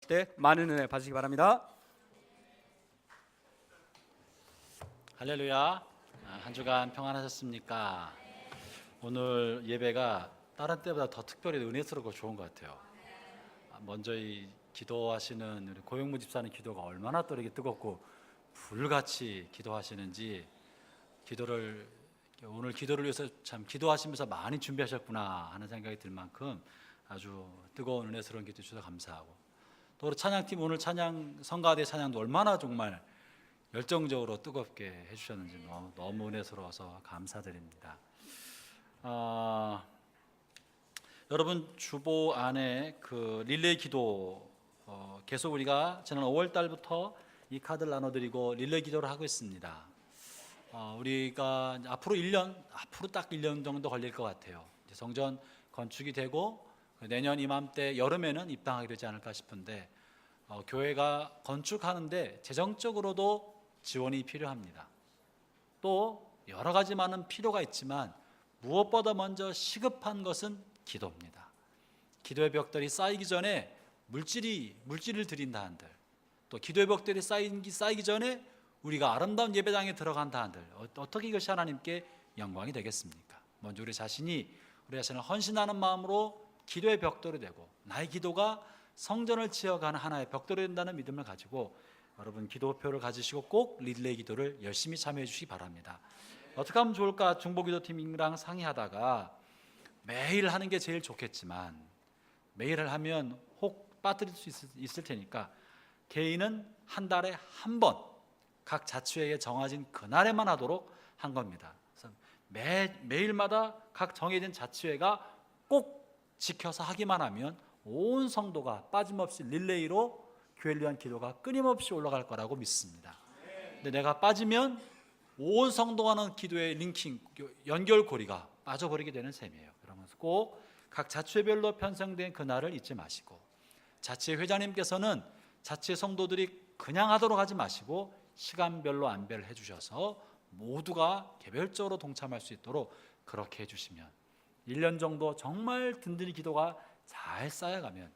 때 많은 은혜 받으시기 바랍니다. 할렐루야. 한 주간 평안하셨습니까? 오늘 예배가 다른 때보다 더 특별히 은혜스럽고 좋은 것 같아요. 먼저 이 기도하시는 우리 고영무 집사님 기도가 얼마나 또 이렇게 뜨겁고 불같이 기도하시는지, 오늘 기도를 위해서 참 기도하시면서 많이 준비하셨구나 하는 생각이 들 만큼 아주 뜨거운 은혜스러운 기도 주셔서 감사하고, 또 우리 찬양팀 오늘 찬양 성가대 찬양도 얼마나 정말 열정적으로 뜨겁게 해주셨는지 너무 은혜스러워서 감사드립니다. 여러분 주보 안에 그 릴레이 기도 계속 우리가 지난 5월 달부터 이 카드를 나눠드리고 릴레이 기도를 하고 있습니다. 우리가 앞으로 딱 1년 정도 걸릴 것 같아요. 이제 성전 건축이 되고 내년 이맘때 여름에는 입당하게 되지 않을까 싶은데, 교회가 건축하는데 재정적으로도 지원이 필요합니다. 또 여러 가지 많은 필요가 있지만 무엇보다 먼저 시급한 것은 기도입니다. 기도의 벽돌이 쌓이기 전에 물질을 드린다 한들, 또 기도의 벽돌이 쌓이기 전에 우리가 아름다운 예배당에 들어간다 한들 어떻게 이것이 하나님께 영광이 되겠습니까? 먼저 우리 자신을 헌신하는 마음으로 기도의 벽돌이 되고, 나의 기도가 성전을 지어가는 하나의 벽돌이 된다는 믿음을 가지고 여러분 기도표를 가지시고 꼭 릴레이 기도를 열심히 참여해 주시기 바랍니다. 어떻게 하면 좋을까 중보기도팀이랑 상의하다가 매일 하는 게 제일 좋겠지만, 매일 하면 혹 빠뜨릴 수 있을 테니까 개인은 한 달에 한 번 각 자치회에 정해진 그날에만 하도록 한 겁니다. 그래서 매일마다 각 정해진 자치회가 꼭 지켜서 하기만 하면 온 성도가 빠짐없이 릴레이로 교회를 위한 기도가 끊임없이 올라갈 거라고 믿습니다. 근데 내가 빠지면 온 성도와는 기도의 연결고리가 빠져버리게 되는 셈이에요. 그러면서 꼭 각 자치회별로 편성된 그날을 잊지 마시고, 자치회 회장님께서는 자치회 성도들이 그냥 하도록 하지 마시고 시간별로 안배를 해주셔서 모두가 개별적으로 동참할 수 있도록 그렇게 해주시면 1년 정도 정말 든든히 기도가 잘 쌓여가면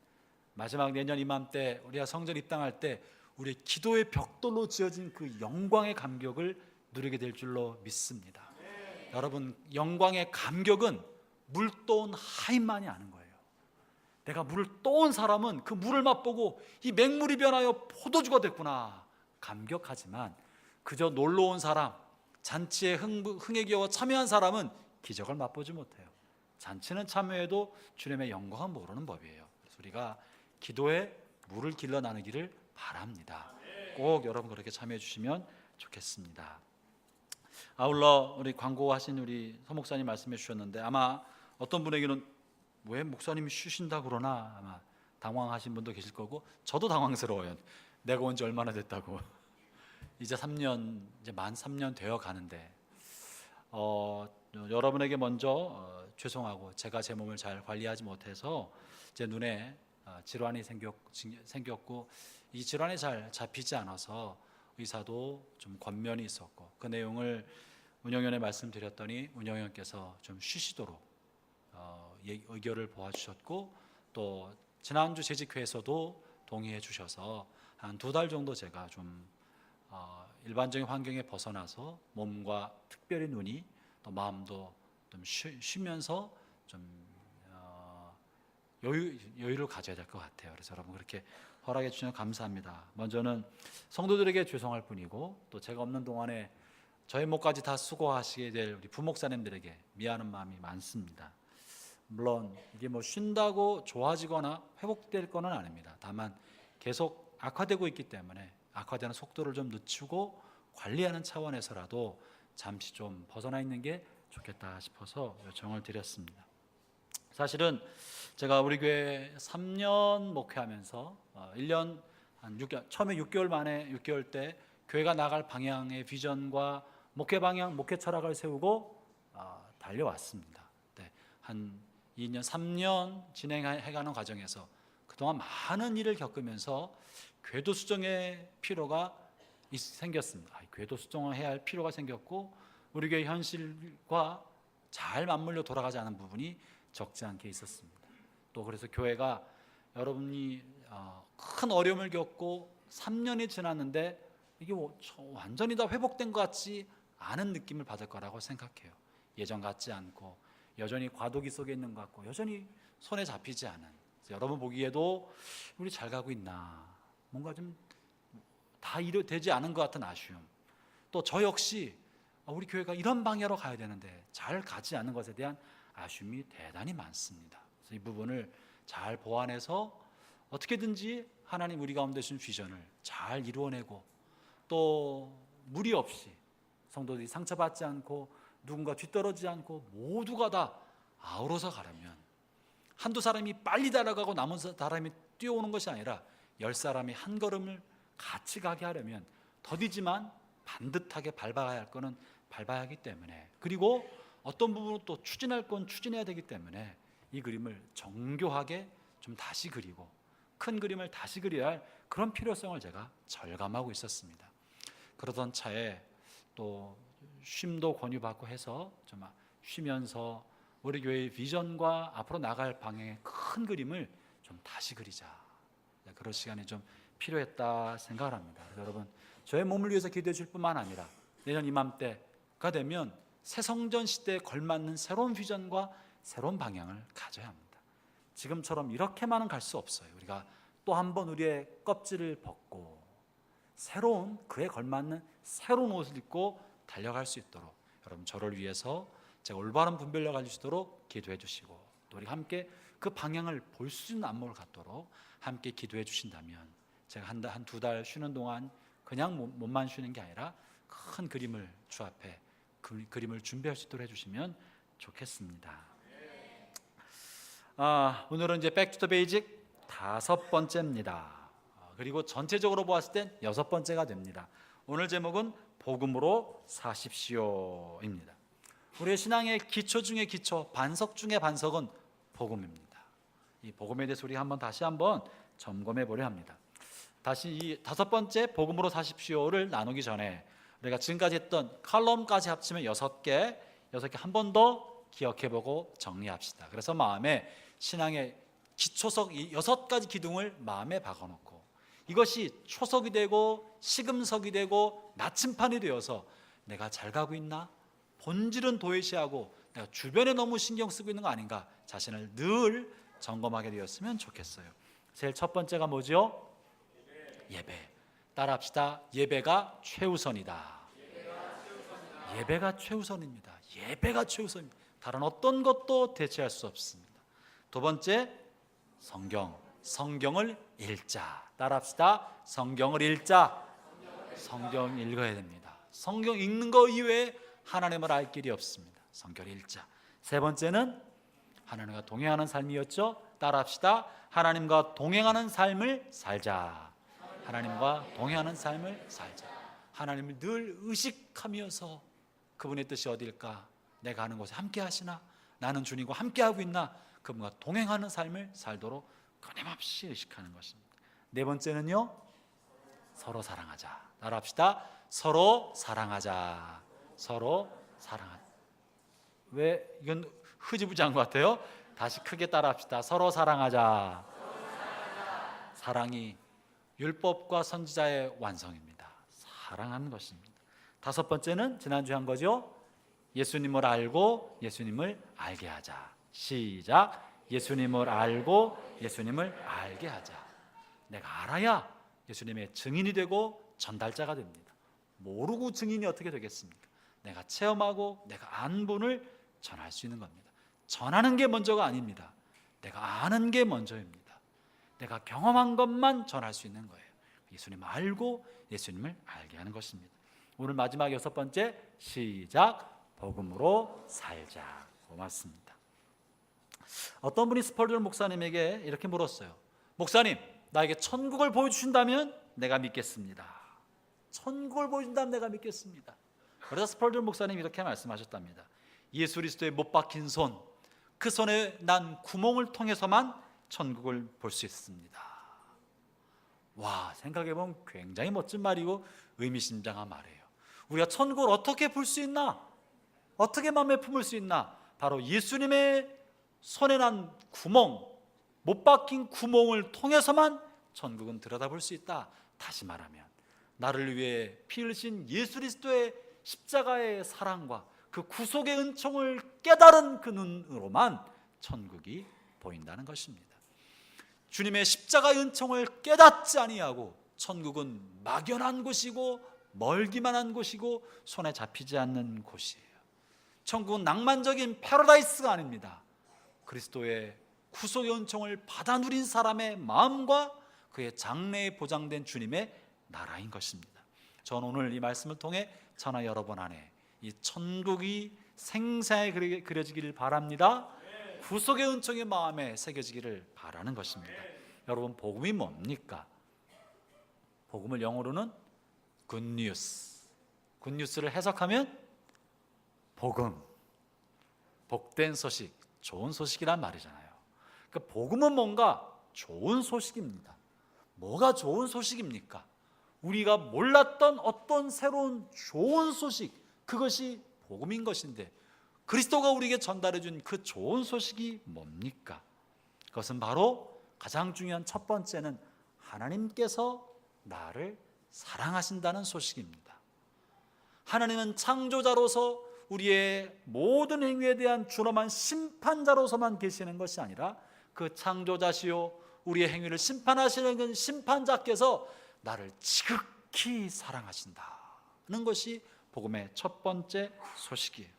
마지막 내년 이맘때 우리가 성전 입당할 때 우리 기도의 벽돌로 지어진 그 영광의 감격을 누리게 될 줄로 믿습니다. 여러분, 영광의 감격은 물 떠온 하인만이 아는 거예요. 내가 물을 떠온 사람은 그 물을 맛보고 이 맹물이 변하여 포도주가 됐구나 감격하지만, 그저 놀러 온 사람, 잔치에 흥에 겨워 참여한 사람은 기적을 맛보지 못해요. 잔치는 참여해도 주님의 영광은 모르는 법이에요. 그래서 우리가 기도에 물을 길러 나누기를 바랍니다. 꼭 여러분 그렇게 참여해 주시면 좋겠습니다. 아울러 우리 광고하신 우리 서 목사님 말씀해 주셨는데, 아마 어떤 분에게는 왜 목사님이 쉬신다 그러나 아마 당황하신 분도 계실 거고, 저도 당황스러워요. 내가 온 지 얼마나 됐다고. 이제 만 3년 되어 가는데 여러분에게 먼저 죄송하고, 제가 제 몸을 잘 관리하지 못해서 제 눈에 질환이 생겼고 이 질환이 잘 잡히지 않아서 의사도 좀 권면이 있었고, 그 내용을 운영위원회 말씀드렸더니 운영위원께서 좀 쉬시도록 의결을 보아주셨고, 또 지난주 재직회에서도 동의해 주셔서 한 2달 정도 제가 좀 일반적인 환경에 벗어나서 몸과 특별히 눈이 또 마음도 좀 쉬면서 좀 여유를 가져야 될 것 같아요. 그래서 여러분 그렇게 허락해 주시면 감사합니다. 먼저는 성도들에게 죄송할 뿐이고, 또 제가 없는 동안에 저희 몫까지 다 수고하시게 될 우리 부목사님들에게 미안한 마음이 많습니다. 물론 이게 쉰다고 좋아지거나 회복될 건 아닙니다. 다만 계속 악화되고 있기 때문에 악화되는 속도를 좀 늦추고 관리하는 차원에서라도 잠시 좀 벗어나 있는 게 좋겠다 싶어서 요청을 드렸습니다. 사실은 제가 우리 교회 3년 목회하면서 1년 한 6개월, 처음에 6개월 만에 6개월 때 교회가 나갈 방향의 비전과 목회 방향, 목회 철학을 세우고 달려왔습니다. 네, 한 2년, 3년 진행해가는 과정에서 그동안 많은 일을 겪으면서 궤도 수정의 필요가 생겼습니다. 궤도 수정을 해야 할 필요가 생겼고, 우리 교회 현실과 잘 맞물려 돌아가지 않은 부분이 적지 않게 있었습니다. 또 그래서 교회가 여러분이 큰 어려움을 겪고 3년이 지났는데 이게 완전히 다 회복된 것 같지 않은 느낌을 받을 거라고 생각해요. 예전 같지 않고 여전히 과도기 속에 있는 것 같고 여전히 손에 잡히지 않은, 여러분 보기에도 우리 잘 가고 있나, 뭔가 좀 다 되지 않은 것 같은 아쉬움, 또 저 역시 우리 교회가 이런 방향으로 가야 되는데 잘 가지 않는 것에 대한 아쉬움이 대단히 많습니다. 그래서 이 부분을 잘 보완해서 어떻게든지 하나님 우리 가운데 주신 비전을 잘 이루어내고, 또 무리 없이 성도들이 상처받지 않고 누군가 뒤떨어지지 않고 모두가 다 아우러서 가려면, 한두 사람이 빨리 달아가고 남은 사람이 뛰어오는 것이 아니라 10사람이 한 걸음을 같이 가게 하려면 더디지만 반듯하게 밟아야 할 거는 밟아야 하기 때문에, 그리고 어떤 부분은 또 추진할 건 추진해야 되기 때문에 이 그림을 정교하게 좀 다시 그리고 큰 그림을 다시 그려야 할 그런 필요성을 제가 절감하고 있었습니다. 그러던 차에 또 쉼도 권유받고 해서 좀 쉬면서 우리 교회의 비전과 앞으로 나갈 방향의 큰 그림을 좀 다시 그리자, 그런 시간이 좀 필요했다 생각을 합니다. 여러분, 저의 몸을 위해서 기도해 줄 뿐만 아니라 내년 이맘때가 되면 새 성전 시대에 걸맞는 새로운 비전과 새로운 방향을 가져야 합니다. 지금처럼 이렇게만은 갈 수 없어요. 우리가 또 한 번 우리의 껍질을 벗고 새로운, 그에 걸맞는 새로운 옷을 입고 달려갈 수 있도록, 여러분 저를 위해서 제가 올바른 분별력 가질 수 있도록 기도해 주시고, 또 우리 함께 그 방향을 볼 수 있는 안목을 갖도록 함께 기도해 주신다면, 제가 한 두 달 쉬는 동안 그냥 몸만 쉬는 게 아니라 큰 그림을 주 앞에 그림을 준비할 수 있도록 해주시면 좋겠습니다. 오늘은 이제 백투더 베이직 5번째입니다. 그리고 전체적으로 보았을 땐 6번째가 됩니다. 오늘 제목은 복음으로 사십시오입니다. 우리의 신앙의 기초 중의 기초, 반석 중의 반석은 복음입니다. 이 복음에 대해서 우리 다시 한번 점검해 보려 합니다. 다시 이 5번째 복음으로 사십시오를 나누기 전에 우리가 지금까지 했던 칼럼까지 합치면 6개 한 번 더 기억해보고 정리합시다. 그래서 마음에 신앙의 기초석 이 6가지 기둥을 마음에 박아놓고, 이것이 초석이 되고 시금석이 되고 나침판이 되어서 내가 잘 가고 있나, 본질은 도외시하고 내가 주변에 너무 신경 쓰고 있는 거 아닌가, 자신을 늘 점검하게 되었으면 좋겠어요. 제일 첫 번째가 뭐죠? 예배. 따라합시다. 예배가 최우선이다. 예배가 최우선입니다. 예배가 최우선입니다. 다른 어떤 것도 대체할 수 없습니다. 두 번째, 성경을 읽자. 따라합시다. 성경을 읽자. 성경 읽어야 됩니다. 성경 읽는 거 이외에 하나님을 알 길이 없습니다. 성경을 읽자. 세 번째는 하나님과 동행하는 삶이었죠. 따라합시다. 하나님과 동행하는 삶을 살자. 하나님과 동행하는 삶을 살자. 하나님을 늘 의식하면서 그분의 뜻이 어딜까, 내가 하는 곳에 함께 하시나, 나는 주님과 함께 하고 있나, 그분과 동행하는 삶을 살도록 끊임없이 의식하는 것입니다. 네 번째는요, 서로 사랑하자. 따라합시다. 서로 사랑하자. 서로 사랑하자. 왜 이건 흐지부지한 것 같아요? 다시 크게 따라합시다. 서로 사랑하자. 사랑이 율법과 선지자의 완성입니다. 사랑하는 것입니다. 다섯 번째는 지난주에 한 거죠. 예수님을 알고 예수님을 알게 하자. 시작. 예수님을 알고 예수님을 알게 하자. 내가 알아야 예수님의 증인이 되고 전달자가 됩니다. 모르고 증인이 어떻게 되겠습니까? 내가 체험하고 내가 안 분을 전할 수 있는 겁니다. 전하는 게 먼저가 아닙니다. 내가 아는 게 먼저입니다. 내가 경험한 것만 전할 수 있는 거예요. 예수님을 알고 예수님을 알게 하는 것입니다. 오늘 마지막 여섯 번째, 시작. 복음으로 살자. 고맙습니다. 어떤 분이 스펄전 목사님에게 이렇게 물었어요. 목사님, 나에게 천국을 보여주신다면 내가 믿겠습니다. 천국을 보여준다면 내가 믿겠습니다. 그래서 스펄전 목사님이 이렇게 말씀하셨답니다. 예수 그리스도의 못 박힌 손, 그 손에 난 구멍을 통해서만 천국을 볼 수 있습니다. 와, 생각해보면 굉장히 멋진 말이고 의미심장한 말이에요. 우리가 천국을 어떻게 볼 수 있나? 어떻게 마음에 품을 수 있나? 바로 예수님의 손에 난 구멍, 못 박힌 구멍을 통해서만 천국은 들여다볼 수 있다. 다시 말하면 나를 위해 피 흘리신 예수 그리스도의 십자가의 사랑과 그 구속의 은총을 깨달은 그 눈으로만 천국이 보인다는 것입니다. 주님의 십자가의 은총을 깨닫지 아니하고 천국은 막연한 곳이고 멀기만 한 곳이고 손에 잡히지 않는 곳이에요. 천국은 낭만적인 패러다이스가 아닙니다. 그리스도의 구속의 은총을 받아 누린 사람의 마음과 그의 장래에 보장된 주님의 나라인 것입니다. 저는 오늘 이 말씀을 통해 저나 여러분 안에 이 천국이 생생하게 그려지기를 바랍니다. 구속의 은총이 마음에 새겨지기를 바라는 것입니다. 여러분, 복음이 뭡니까? 복음을 영어로는 굿뉴스, 굿뉴스를 해석하면 복음, 복된 소식, 좋은 소식이란 말이잖아요. 그러니까 복음은 뭔가 좋은 소식입니다. 뭐가 좋은 소식입니까? 우리가 몰랐던 어떤 새로운 좋은 소식, 그것이 복음인 것인데 그리스도가 우리에게 전달해 준 그 좋은 소식이 뭡니까? 그것은 바로 가장 중요한 첫 번째는 하나님께서 나를 사랑하신다는 소식입니다. 하나님은 창조자로서 우리의 모든 행위에 대한 준엄한 심판자로서만 계시는 것이 아니라 그 창조자시요 우리의 행위를 심판하시는 그 심판자께서 나를 지극히 사랑하신다는 것이 복음의 첫 번째 소식이에요.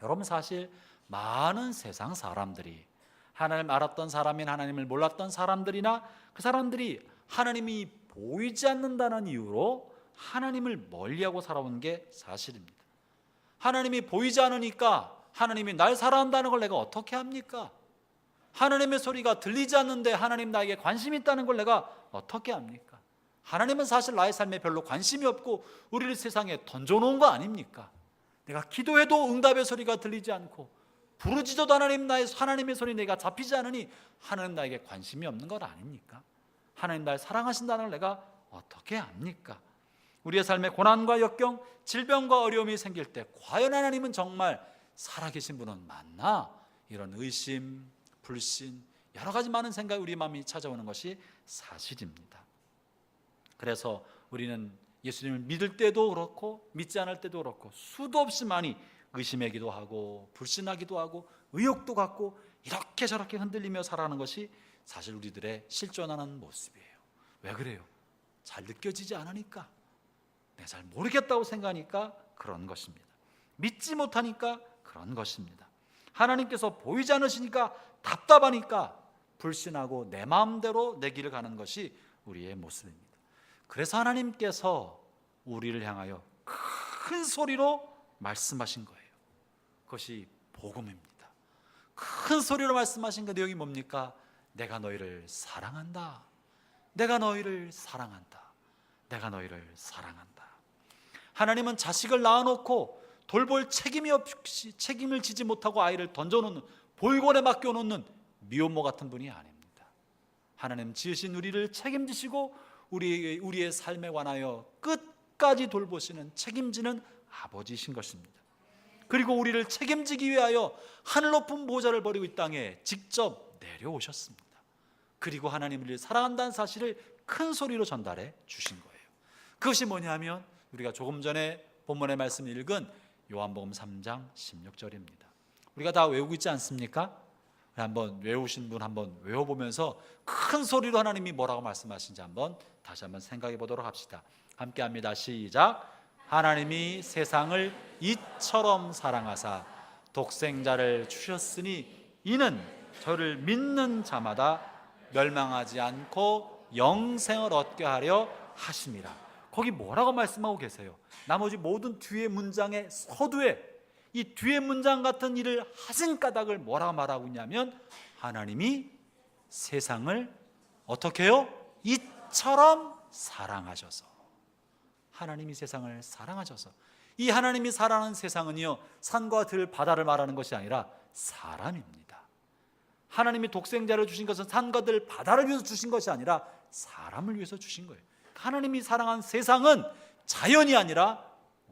여러분, 사실 많은 세상 사람들이 하나님을 알았던 사람인 하나님을 몰랐던 사람들이나 그 사람들이 하나님이 보이지 않는다는 이유로 하나님을 멀리하고 살아온 게 사실입니다. 하나님이 보이지 않으니까 하나님이 날 사랑한다는 걸 내가 어떻게 합니까? 하나님의 소리가 들리지 않는데 하나님 나에게 관심이 있다는 걸 내가 어떻게 합니까? 하나님은 사실 나의 삶에 별로 관심이 없고 우리를 세상에 던져놓은 거 아닙니까? 내가 기도해도 응답의 소리가 들리지 않고 부르짖어도 하나님의 소리 내가 잡히지 않으니 하나님 나에게 관심이 없는 것 아닙니까? 하나님 날 사랑하신다는 걸 내가 어떻게 압니까? 우리의 삶에 고난과 역경, 질병과 어려움이 생길 때 과연 하나님은 정말 살아계신 분은 맞나? 이런 의심, 불신, 여러 가지 많은 생각이 우리 마음이 찾아오는 것이 사실입니다. 그래서 우리는 예수님을 믿을 때도 그렇고 믿지 않을 때도 그렇고 수도 없이 많이 의심하기도 하고 불신하기도 하고 의욕도 갖고 이렇게 저렇게 흔들리며 살아가는 것이 사실 우리들의 실존하는 모습이에요. 왜 그래요? 잘 느껴지지 않으니까, 내가 잘 모르겠다고 생각하니까 그런 것입니다. 믿지 못하니까 그런 것입니다. 하나님께서 보이지 않으시니까 답답하니까 불신하고 내 마음대로 내 길을 가는 것이 우리의 모습입니다. 그래서 하나님께서 우리를 향하여 큰 소리로 말씀하신 거예요. 그것이 복음입니다. 큰 소리로 말씀하신 그 내용이 뭡니까? 내가 너희를 사랑한다. 내가 너희를 사랑한다. 내가 너희를 사랑한다. 하나님은 자식을 낳아놓고 돌볼 책임이 없이 책임을 지지 못하고 아이를 던져놓는, 볼권에 맡겨놓는 미혼모 같은 분이 아닙니다. 하나님 지으신 우리를 책임지시고 우리의 삶에 관하여 끝까지 돌보시는, 책임지는 아버지이신 것입니다. 그리고 우리를 책임지기 위하여 하늘 높은 보좌를 버리고 이 땅에 직접 내려오셨습니다. 그리고 하나님을 사랑한다는 사실을 큰 소리로 전달해 주신 거예요. 그것이 뭐냐면 우리가 조금 전에 본문의 말씀을 읽은 요한복음 3장 16절입니다. 우리가 다 외우고 있지 않습니까? 한번 외우신 분 한번 외워보면서 큰 소리로 하나님이 뭐라고 말씀하신지 다시 한번 생각해 보도록 합시다. 함께 합니다. 시작. 하나님이 세상을 이처럼 사랑하사 독생자를 주셨으니 이는 저를 믿는 자마다 멸망하지 않고 영생을 얻게 하려 하심이라. 거기 뭐라고 말씀하고 계세요? 나머지 모든 뒤의 문장의 서두에 이 뒤의 문장 같은 일을 하신 까닭을 뭐라고 말하고 있냐면 하나님이 세상을 어떻게 해요? 이처럼 사랑하셔서. 하나님이 세상을 사랑하셔서. 이 하나님이 사랑하는 세상은요, 산과 들, 바다를 말하는 것이 아니라 사람입니다. 하나님이 독생자를 주신 것은 산과 들, 바다를 위해서 주신 것이 아니라 사람을 위해서 주신 거예요. 하나님이 사랑한 세상은 자연이 아니라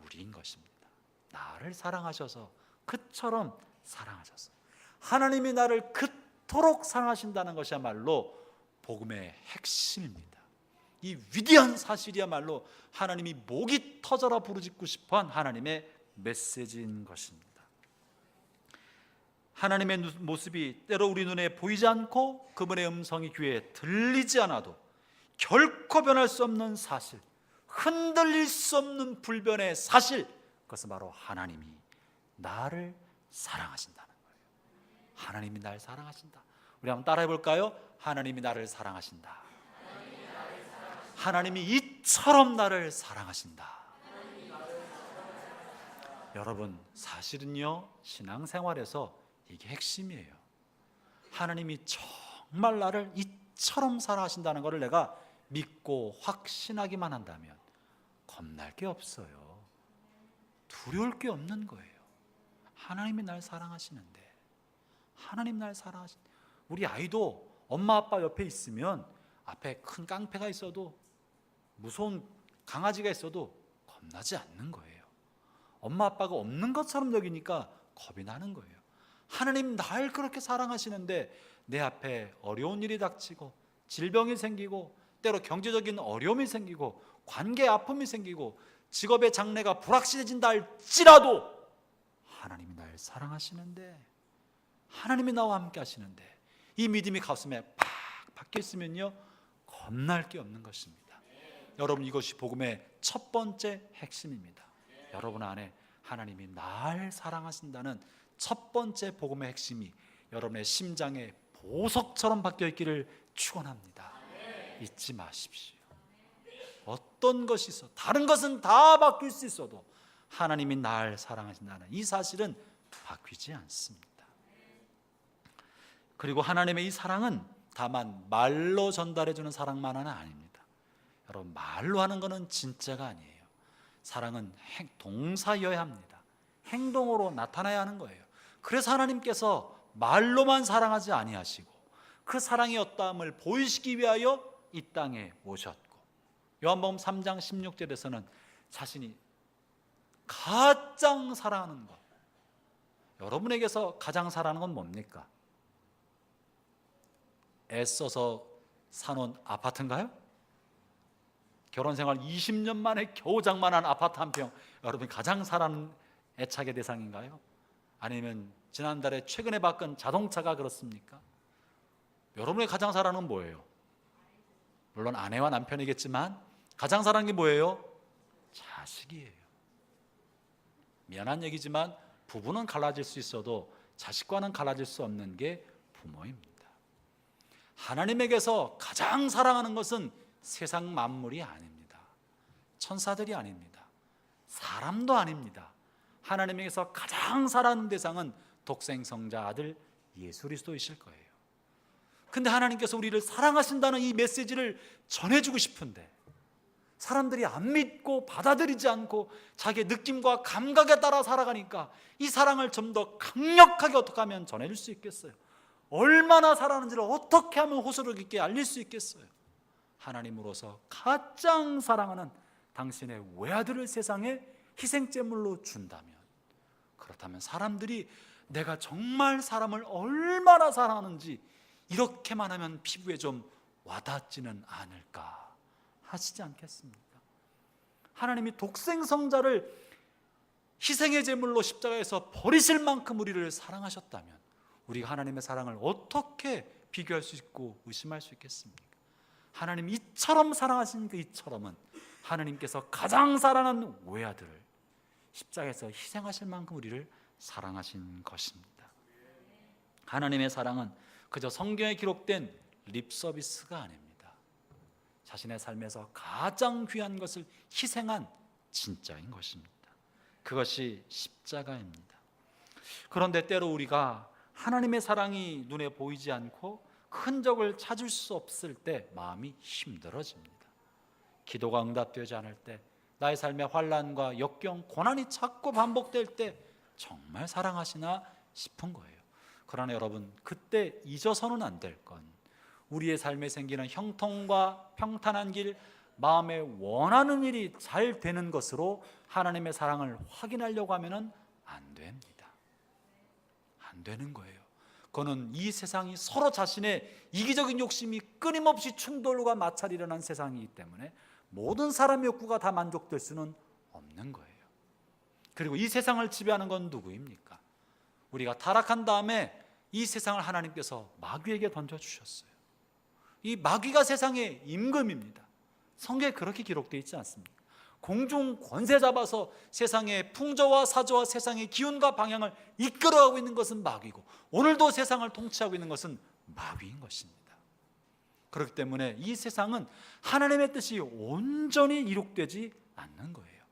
우리인 것입니다. 나를 사랑하셔서, 그처럼 사랑하셔서. 하나님이 나를 그토록 사랑하신다는 것이야말로 복음의 핵심입니다. 이 위대한 사실이야말로 하나님이 목이 터져라 부르짖고 싶어한 하나님의 메시지인 것입니다. 하나님의 모습이 때로 우리 눈에 보이지 않고 그분의 음성이 귀에 들리지 않아도 결코 변할 수 없는 사실, 흔들릴 수 없는 불변의 사실, 그것은 바로 하나님이 나를 사랑하신다는 거예요. 하나님이 나를 사랑하신다. 우리 한번 따라해 볼까요? 하나님이 나를 사랑하신다. 하나님이 이처럼 나를 사랑하신다. 여러분, 사실은요, 신앙생활에서 이게 핵심이에요. 하나님이 정말 나를 이처럼 사랑하신다는 것을 내가 믿고 확신하기만 한다면 겁날 게 없어요. 두려울 게 없는 거예요. 하나님이 날 사랑하시는데, 하나님 날 사랑하시는데, 우리 아이도 엄마 아빠 옆에 있으면 앞에 큰 깡패가 있어도, 무서운 강아지가 있어도 겁나지 않는 거예요. 엄마 아빠가 없는 것처럼 여기니까 겁이 나는 거예요. 하나님 날 그렇게 사랑하시는데 내 앞에 어려운 일이 닥치고 질병이 생기고 때로 경제적인 어려움이 생기고 관계의 아픔이 생기고 직업의 장래가 불확실해진다 할지라도 하나님이 날 사랑하시는데, 하나님이 나와 함께 하시는데, 이 믿음이 가슴에 팍 박혀 있으면요, 겁날 게 없는 것입니다. 여러분, 이것이 복음의 첫 번째 핵심입니다. 여러분 안에 하나님이 날 사랑하신다는 첫 번째 복음의 핵심이 여러분의 심장에 보석처럼 박혀 있기를 축원합니다. 잊지 마십시오. 어떤 것이 있어, 다른 것은 다 바뀔 수 있어도 하나님이 날 사랑하신다는 이 사실은 바뀌지 않습니다. 그리고 하나님의 이 사랑은 다만 말로 전달해주는 사랑만은 아닙니다. 여러분, 말로 하는 것은 진짜가 아니에요. 사랑은 동사여야 합니다. 행동으로 나타나야 하는 거예요. 그래서 하나님께서 말로만 사랑하지 아니하시고 그 사랑의 어떠함을 보이시기 위하여 이 땅에 오셨고, 요한복음 3장 16절에서는 자신이 가장 사랑하는 것, 여러분에게서 가장 사랑하는 건 뭡니까? 애써서 사놓은 아파트인가요? 결혼생활 20년 만에 겨우 장만한 아파트 한 평, 여러분이 가장 사랑하는 애착의 대상인가요? 아니면 지난달에 최근에 바꾼 자동차가 그렇습니까? 여러분의 가장 사랑하는 건 뭐예요? 물론 아내와 남편이겠지만 가장 사랑하는 게 뭐예요? 자식이에요. 미안한 얘기지만 부부는 갈라질 수 있어도 자식과는 갈라질 수 없는 게 부모입니다. 하나님에게서 가장 사랑하는 것은 세상 만물이 아닙니다. 천사들이 아닙니다. 사람도 아닙니다. 하나님에게서 가장 사랑하는 대상은 독생성자 아들 예수 그리스도이실 거예요. 근데 하나님께서 우리를 사랑하신다는 이 메시지를 전해주고 싶은데 사람들이 안 믿고 받아들이지 않고 자기의 느낌과 감각에 따라 살아가니까 이 사랑을 좀 더 강력하게 어떻게 하면 전해줄 수 있겠어요? 얼마나 사랑하는지를 어떻게 하면 호소력 있게 알릴 수 있겠어요? 하나님으로서 가장 사랑하는 당신의 외아들을 세상에 희생제물로 준다면, 그렇다면 사람들이 내가 정말 사람을 얼마나 사랑하는지 이렇게만 하면 피부에 좀 와닿지는 않을까 하시지 않겠습니까? 하나님이 독생성자를 희생의 제물로 십자가에서 버리실 만큼 우리를 사랑하셨다면 우리가 하나님의 사랑을 어떻게 비교할 수 있고 의심할 수 있겠습니까? 하나님 이처럼 사랑하시니까 이처럼은 하나님께서 가장 사랑하는 외아들을 십자가에서 희생하실 만큼 우리를 사랑하신 것입니다. 하나님의 사랑은 그저 성경에 기록된 립서비스가 아닙니다. 자신의 삶에서 가장 귀한 것을 희생한 진짜인 것입니다. 그것이 십자가입니다. 그런데 때로 우리가 하나님의 사랑이 눈에 보이지 않고 흔적을 찾을 수 없을 때 마음이 힘들어집니다. 기도가 응답되지 않을 때, 나의 삶의 환난과 역경, 고난이 자꾸 반복될 때 정말 사랑하시나 싶은 거예요. 그러나 여러분, 그때 잊어서는 안 될 건 우리의 삶에 생기는 형통과 평탄한 길, 마음에 원하는 일이 잘 되는 것으로 하나님의 사랑을 확인하려고 하면 안 됩니다. 안 되는 거예요. 그는 이 세상이 서로 자신의 이기적인 욕심이 끊임없이 충돌과 마찰이 일어난 세상이기 때문에 모든 사람의 욕구가 다 만족될 수는 없는 거예요. 그리고 이 세상을 지배하는 건 누구입니까? 우리가 타락한 다음에 이 세상을 하나님께서 마귀에게 던져주셨어요. 이 마귀가 세상의 임금입니다. 성경에 그렇게 기록되어 있지 않습니까? 공중 권세 잡아서 세상의 풍조와 사조와 세상의 기운과 방향을 이끌어가고 있는 것은 마귀고, 오늘도 세상을 통치하고 있는 것은 마귀인 것입니다. 그렇기 때문에 이 세상은 하나님의 뜻이 온전히 이룩되지 않는 거예요.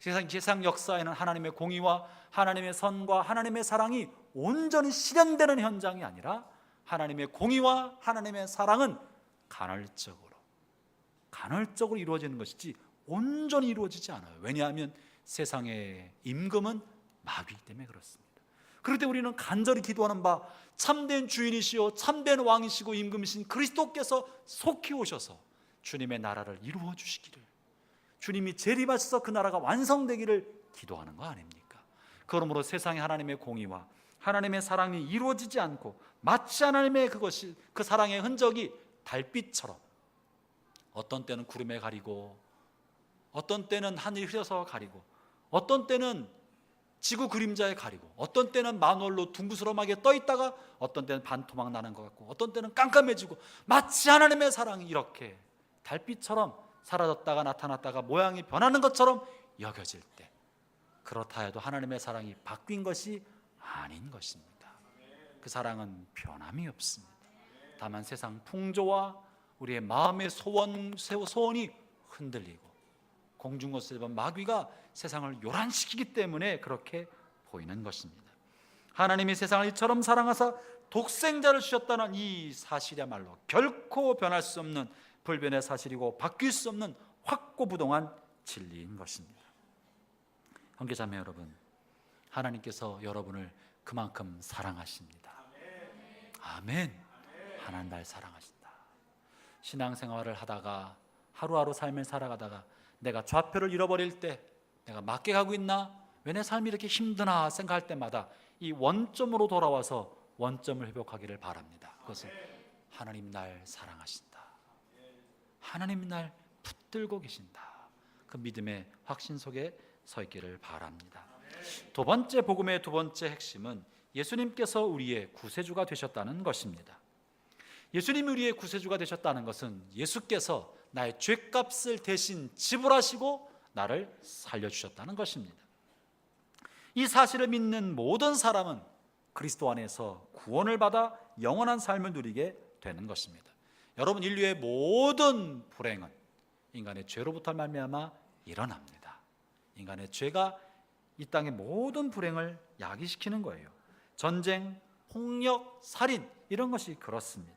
세상 역사에는 하나님의 공의와 하나님의 선과 하나님의 사랑이 온전히 실현되는 현장이 아니라, 하나님의 공의와 하나님의 사랑은 간헐적으로 이루어지는 것이지 온전히 이루어지지 않아요. 왜냐하면 세상의 임금은 마귀이기 때문에 그렇습니다. 그럴 때 우리는 간절히 기도하는 바, 참된 주인이시요 참된 왕이시고 임금이신 그리스도께서 속히 오셔서 주님의 나라를 이루어 주시기를, 주님이 재림하셔서 그 나라가 완성되기를 기도하는 거 아닙니까? 그러므로 세상에 하나님의 공의와 하나님의 사랑이 이루어지지 않고, 마치 하나님의 그 사랑의 흔적이 달빛처럼 어떤 때는 구름에 가리고, 어떤 때는 하늘이 흐려서 가리고, 어떤 때는 지구 그림자에 가리고, 어떤 때는 만월로 둥그스름하게 떠 있다가 어떤 때는 반토막 나는 것 같고, 어떤 때는 깜깜해지고, 마치 하나님의 사랑이 이렇게 달빛처럼 사라졌다가 나타났다가 모양이 변하는 것처럼 여겨질 때, 그렇다 해도 하나님의 사랑이 바뀐 것이 아닌 것입니다. 그 사랑은 변함이 없습니다. 다만 세상 풍조와 우리의 마음의 소원이 흔들리고, 공중것을 본 마귀가 세상을 요란시키기 때문에 그렇게 보이는 것입니다. 하나님이 세상을 이처럼 사랑하사 독생자를 주셨다는 이 사실이야말로 결코 변할 수 없는 불변의 사실이고 바뀔 수 없는 확고부동한 진리인 것입니다. 형제자매 여러분, 하나님께서 여러분을 그만큼 사랑하십니다. 아멘. 하나님 날 사랑하신다. 신앙생활을 하다가 하루하루 삶을 살아가다가 내가 좌표를 잃어버릴 때, 내가 맞게 가고 있나, 왜 내 삶이 이렇게 힘드나 생각할 때마다 이 원점으로 돌아와서 원점을 회복하기를 바랍니다. 그것은 하나님 날 사랑하신다, 하나님 날 붙들고 계신다, 그 믿음의 확신 속에 서 있기를 바랍니다. 두 번째 복음의 두 번째 핵심은 예수님께서 우리의 구세주가 되셨다는 것입니다. 예수님이 우리의 구세주가 되셨다는 것은 예수께서 나의 죄값을 대신 지불하시고 나를 살려주셨다는 것입니다. 이 사실을 믿는 모든 사람은 그리스도 안에서 구원을 받아 영원한 삶을 누리게 되는 것입니다. 여러분, 인류의 모든 불행은 인간의 죄로부터 말미암아 일어납니다. 인간의 죄가 이 땅의 모든 불행을 야기시키는 거예요. 전쟁, 폭력, 살인, 이런 것이 그렇습니다.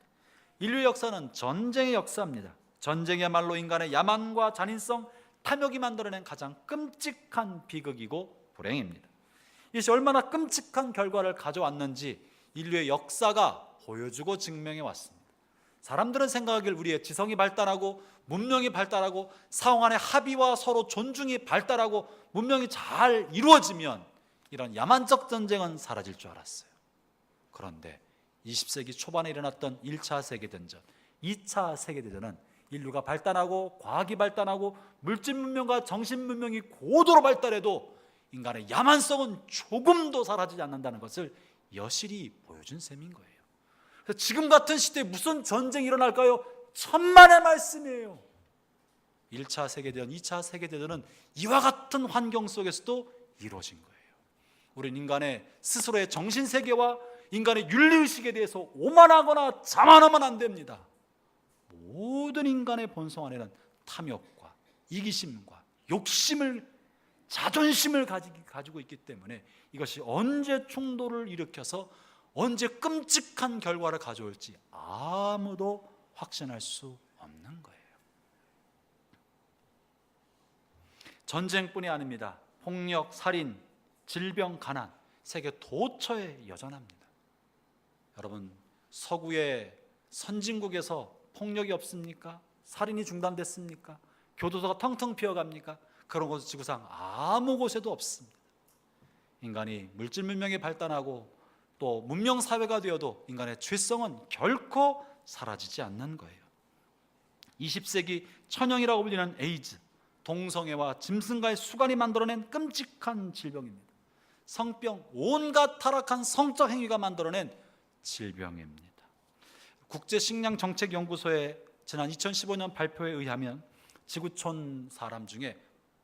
인류의 역사는 전쟁의 역사입니다. 전쟁이야말로 인간의 야만과 잔인성, 탐욕이 만들어낸 가장 끔찍한 비극이고 불행입니다. 이것이 얼마나 끔찍한 결과를 가져왔는지 인류의 역사가 보여주고 증명해 왔습니다. 사람들은 생각하기를 우리의 지성이 발달하고 문명이 발달하고 사회 간의 합의와 서로 존중이 발달하고 문명이 잘 이루어지면 이런 야만적 전쟁은 사라질 줄 알았어요. 그런데 20세기 초반에 일어났던 1차 세계대전, 2차 세계대전은 인류가 발달하고 과학이 발달하고 물질 문명과 정신 문명이 고도로 발달해도 인간의 야만성은 조금도 사라지지 않는다는 것을 여실히 보여준 셈인 거예요. 그래서 지금 같은 시대에 무슨 전쟁이 일어날까요? 천만의 말씀이에요. 1차 세계대전, 2차 세계대전은 이와 같은 환경 속에서도 이루어진 거예요. 우리는 인간의 스스로의 정신세계와 인간의 윤리의식에 대해서 오만하거나 자만하면 안 됩니다. 모든 인간의 본성 안에는 탐욕과 이기심과 욕심을, 자존심을 가지고 있기 때문에 이것이 언제 충돌을 일으켜서 언제 끔찍한 결과를 가져올지 아무도 확신할 수 없는 거예요. 전쟁뿐이 아닙니다. 폭력, 살인, 질병, 가난, 세계 도처에 여전합니다. 여러분, 서구의 선진국에서 폭력이 없습니까? 살인이 중단됐습니까? 교도소가 텅텅 비어갑니까? 그런 곳은 지구상 아무 곳에도 없습니다. 인간이 물질 문명이 발달하고 또 문명 사회가 되어도 인간의 죄성은 결코 사라지지 않는 거예요. 20세기 천형이라고 불리는 에이즈, 동성애와 짐승과의 수간이 만들어낸 끔찍한 질병입니다. 성병, 온갖 타락한 성적 행위가 만들어낸 질병입니다. 국제식량정책연구소의 지난 2015년 발표에 의하면 지구촌 사람 중에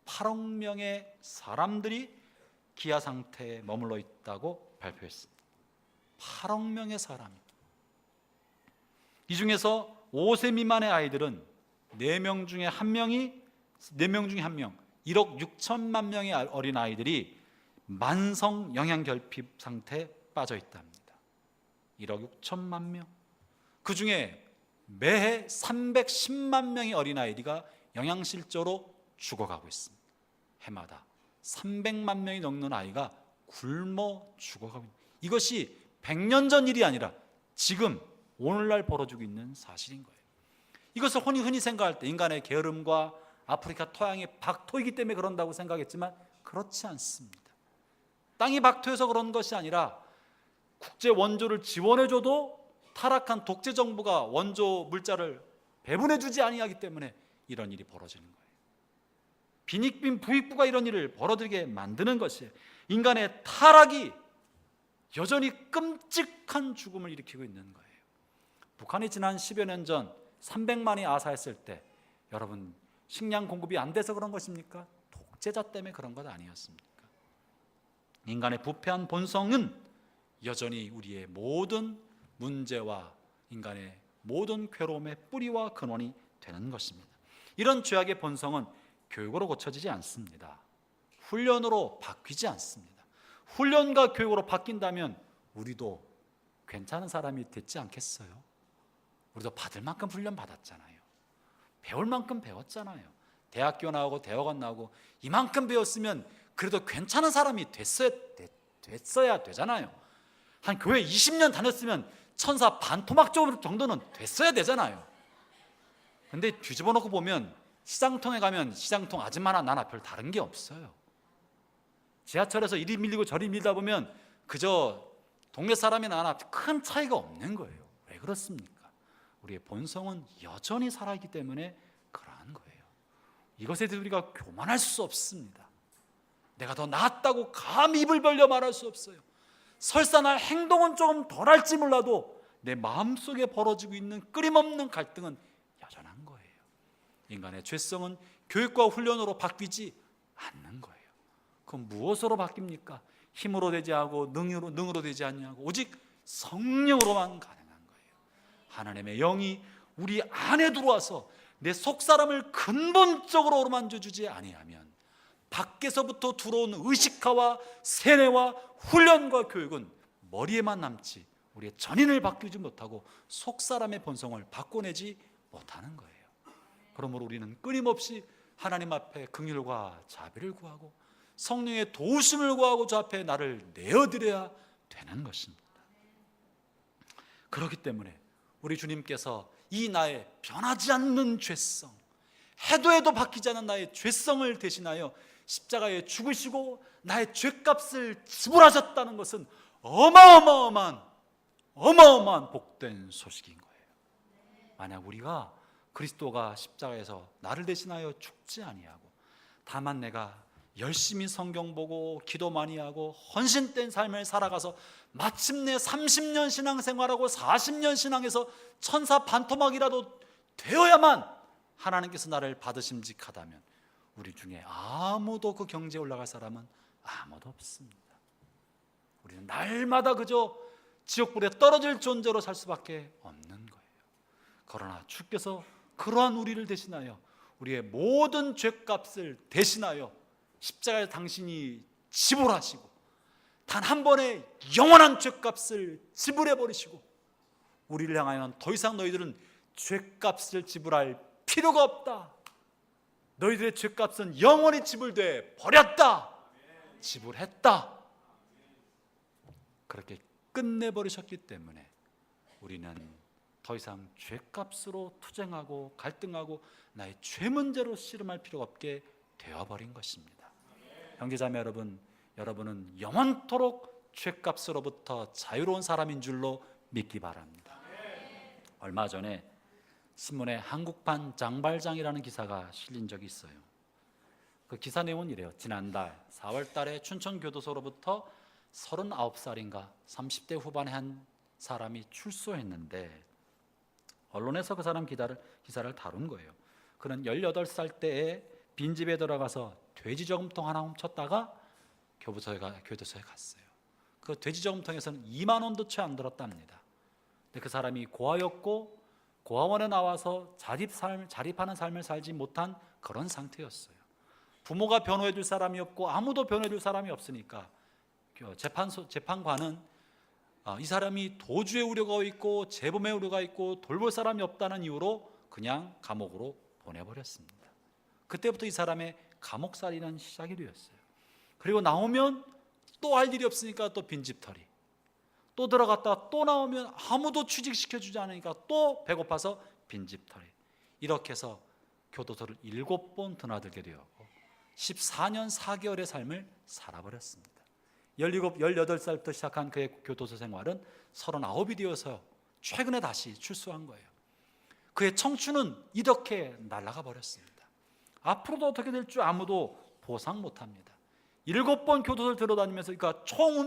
8억 명의 사람들이 기아 상태에 머물러 있다고 발표했습니다. 8억 명의 사람이. 이 중에서 5세 미만의 아이들은 4명 중에 1명, 1억 6천만 명의 어린 아이들이 만성 영양결핍 상태에 빠져 있답니다. 1억 6천만 명. 그 중에 매해 310만 명의 어린아이가 영양실조로 죽어가고 있습니다. 해마다 300만 명이 넘는 아이가 굶어 죽어가고 있습니다. 이것이 100년 전 일이 아니라 지금 오늘날 벌어지고 있는 사실인 거예요. 이것을 흔히 생각할 때 인간의 게으름과 아프리카 토양이 박토이기 때문에 그런다고 생각했지만 그렇지 않습니다. 땅이 박토해서 그런 것이 아니라 국제 원조를 지원해줘도 타락한 독재 정부가 원조 물자를 배분해주지 아니하기 때문에 이런 일이 벌어지는 거예요. 빈익빈 부익부가 이런 일을 벌어들게 만드는 것이에요. 인간의 타락이 여전히 끔찍한 죽음을 일으키고 있는 거예요. 북한이 지난 10여 년 전 300만이 아사했을 때 여러분 식량 공급이 안 돼서 그런 것입니까? 독재자 때문에 그런 것 아니었습니까? 인간의 부패한 본성은 여전히 우리의 모든 문제와 인간의 모든 괴로움의 뿌리와 근원이 되는 것입니다. 이런 죄악의 본성은 교육으로 고쳐지지 않습니다. 훈련으로 바뀌지 않습니다. 훈련과 교육으로 바뀐다면 우리도 괜찮은 사람이 됐지 않겠어요? 우리도 받을 만큼 훈련 받았잖아요. 배울 만큼 배웠잖아요. 대학교 나오고 대학원 나오고 이만큼 배웠으면 그래도 괜찮은 사람이 됐어야 되잖아요. 한 교회 20년 다녔으면 천사 반토막 정도는 됐어야 되잖아요. 근데 뒤집어 놓고 보면 시장통에 가면 시장통 아줌마나 나나 별 다른 게 없어요. 지하철에서 이리 밀리고 저리 밀다 보면 그저 동네 사람이나 나나 큰 차이가 없는 거예요. 왜 그렇습니까? 우리의 본성은 여전히 살아있기 때문에 그러한 거예요. 이것에 대해서 우리가 교만할 수 없습니다. 내가 더 낫다고 감히 입을 벌려 말할 수 없어요. 설사 날 행동은 조금 덜할지 몰라도 내 마음속에 벌어지고 있는 끊임없는 갈등은 여전한 거예요. 인간의 죄성은 교육과 훈련으로 바뀌지 않는 거예요. 그럼 무엇으로 바뀝니까? 힘으로 되지 않고 능으로 되지 않냐고 오직 성령으로만 가능한 거예요. 하나님의 영이 우리 안에 들어와서 내 속사람을 근본적으로 어루만져주지 아니하면 밖에서부터 들어온 의식화와 세뇌와 훈련과 교육은 머리에만 남지 우리의 전인을 바꾸지 못하고 속사람의 본성을 바꿔내지 못하는 거예요. 그러므로 우리는 끊임없이 하나님 앞에 긍휼과 자비를 구하고 성령의 도우심을 구하고 저 앞에 나를 내어드려야 되는 것입니다. 그렇기 때문에 우리 주님께서 이 나의 변하지 않는 죄성, 해도 바뀌지 않는 나의 죄성을 대신하여 십자가에 죽으시고 나의 죄값을 지불하셨다는 것은 어마어마한 복된 소식인 거예요. 만약 우리가 그리스도가 십자가에서 나를 대신하여 죽지 아니하고 다만 내가 열심히 성경 보고 기도 많이 하고 헌신된 삶을 살아가서 마침내 30년 신앙생활하고 40년 신앙에서 천사 반토막이라도 되어야만 하나님께서 나를 받으심직하다면 우리 중에 아무도 그 경지에 올라갈 사람은 아무도 없습니다. 우리는 날마다 그저 지옥불에 떨어질 존재로 살 수밖에 없는 거예요. 그러나 주께서 그러한 우리를 대신하여 우리의 모든 죄값을 대신하여 십자가에 당신이 지불하시고 단 한 번의 영원한 죄값을 지불해 버리시고 우리를 향하여는 더 이상 너희들은 죄값을 지불할 필요가 없다. 너희들의 죄값은 영원히 지불돼 버렸다. 지불했다. 그렇게 끝내버리셨기 때문에 우리는 더 이상 죄값으로 투쟁하고 갈등하고 나의 죄 문제로 씨름할 필요가 없게 되어버린 것입니다. 형제자매 여러분, 여러분은 영원토록 죄값으로부터 자유로운 사람인 줄로 믿기 바랍니다. 얼마 전에 신문에 한국판 장발장이라는 기사가 실린 적이 있어요. 그 기사 내용은 이래요. 지난달 4월 달에 춘천교도소로부터 39살인가 30대 후반의 한 사람이 출소했는데 언론에서 그 사람 기사를 다룬 거예요. 그는 18살 때에 빈집에 들어가서 돼지 저금통 하나 훔쳤다가 교도소에 갔어요. 그 돼지 저금통에서는 2만 원도 채 안 들었답니다. 근데 그 사람이 고아였고 고아원에 나와서 자립하는 삶을 살지 못한 그런 상태였어요. 부모가 변호해 줄 사람이 없고 아무도 변호해 줄 사람이 없으니까 재판관은 이 사람이 도주의 우려가 있고 재범의 우려가 있고 돌볼 사람이 없다는 이유로 그냥 감옥으로 보내버렸습니다. 그때부터 이 사람의 감옥살이는 시작이 되었어요. 그리고 나오면 또 할 일이 없으니까 또 빈집털이, 또 들어갔다 또 나오면 아무도 취직시켜주지 않으니까 또 배고파서 빈집털이, 이렇게 해서 교도소를 7번 드나들게 되었고 14년 4개월의 삶을 살아버렸습니다. 18살부터 시작한 그의 교도소 생활은 39이 되어서 최근에 다시 출소한 거예요. 그의 청춘은 이렇게 날아가 버렸습니다. 앞으로도 어떻게 될 줄 아무도 보상 못합니다. 7번 교도소를 들어다니면서 그러니까 총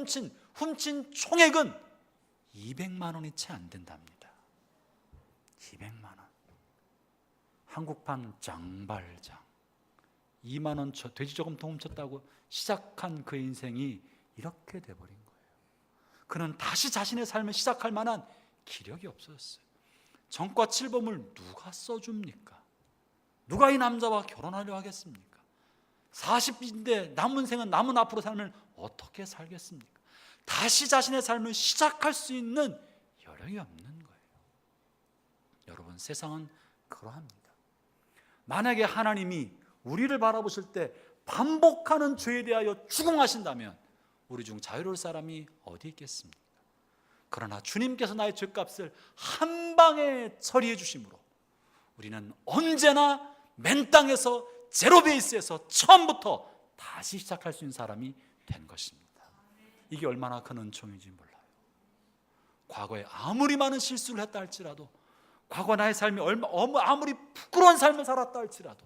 훔친 총액은 200만 원이 채 안 된답니다. 200만 원. 한국판 장발장 2만 원 돼지 저금통 훔쳤다고 시작한 그 인생이 이렇게 돼버린 거예요. 그는 다시 자신의 삶을 시작할 만한 기력이 없어졌어요. 전과 칠범을 누가 써줍니까? 누가 이 남자와 결혼하려 하겠습니까? 40인데 남은 앞으로 삶을 어떻게 살겠습니까? 다시 자신의 삶을 시작할 수 있는 여력이 없는 거예요. 여러분, 세상은 그러합니다. 만약에 하나님이 우리를 바라보실 때 반복하는 죄에 대하여 추궁하신다면 우리 중 자유로울 사람이 어디 있겠습니까? 그러나 주님께서 나의 죄값을 한 방에 처리해 주심으로 우리는 언제나 맨 땅에서 제로 베이스에서 처음부터 다시 시작할 수 있는 사람이 된 것입니다. 이게 얼마나 큰 은총인지 몰라요. 과거에 아무리 많은 실수를 했다 할지라도, 과거 나의 삶이 아무리 부끄러운 삶을 살았다 할지라도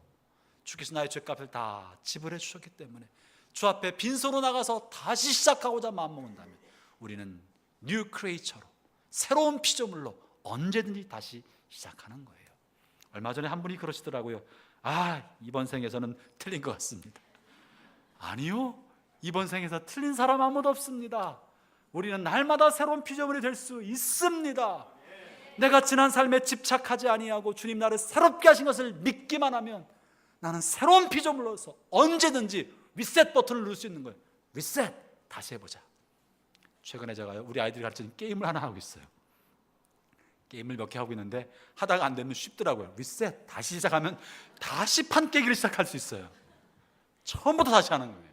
주께서 나의 죄값을 다 지불해 주셨기 때문에 주 앞에 빈손으로 나가서 다시 시작하고자 마음먹는다면 우리는 뉴 크리에이처로, 새로운 피조물로 언제든지 다시 시작하는 거예요. 얼마 전에 한 분이 그러시더라고요. 이번 생에서는 틀린 것 같습니다. 아니요, 이번 생에서 틀린 사람 아무도 없습니다. 우리는 날마다 새로운 피조물이 될 수 있습니다. 내가 지난 삶에 집착하지 아니하고 주님 나를 새롭게 하신 것을 믿기만 하면 나는 새로운 피조물로서 언제든지 리셋 버튼을 누를 수 있는 거예요. 리셋, 다시 해보자. 최근에 제가 우리 아이들이 가르치는 게임을 하나 하고 있어요. 게임을 몇 개 하고 있는데 하다가 안 되면 쉽더라고요. 리셋, 다시 시작하면 다시 판 깨기를 시작할 수 있어요. 처음부터 다시 하는 거예요.